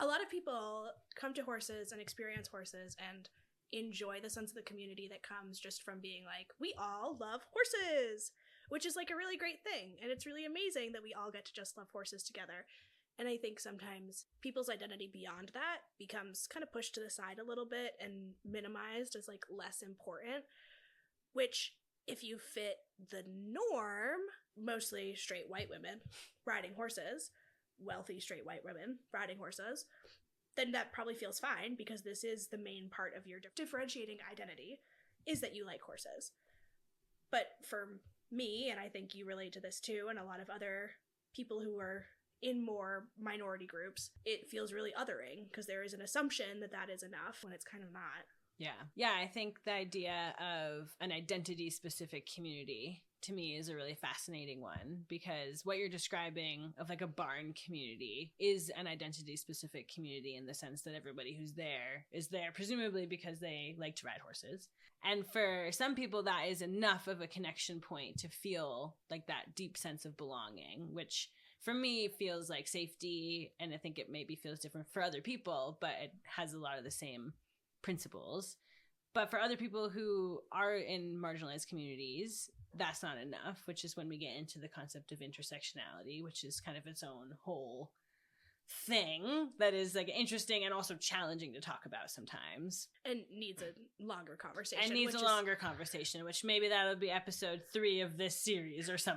A lot of people come to horses and experience horses and enjoy the sense of the community that comes just from being like, we all love horses, which is like a really great thing. And it's really amazing that we all get to just love horses together. And I think sometimes people's identity beyond that becomes kind of pushed to the side a little bit and minimized as like less important, which if you fit the norm, mostly straight white women riding horses, wealthy straight white women riding horses, then that probably feels fine because this is the main part of your differentiating identity is that you like horses. But for me, and I think you relate to this too, and a lot of other people who are in more minority groups, it feels really othering because there is an assumption that that is enough when it's kind of not. Yeah, I think the idea of an identity-specific community to me is a really fascinating one, because what you're describing of like a barn community is an identity-specific community in the sense that everybody who's there is there presumably because they like to ride horses. And for some people that is enough of a connection point to feel like that deep sense of belonging, which for me feels like safety, and I think it maybe feels different for other people, but it has a lot of the same principles. But for other people who are in marginalized communities, that's not enough, which is when we get into the concept of intersectionality, which is kind of its own whole thing that is like interesting and also challenging to talk about sometimes. And needs a longer conversation. Which maybe that'll be episode 3 of this series or something.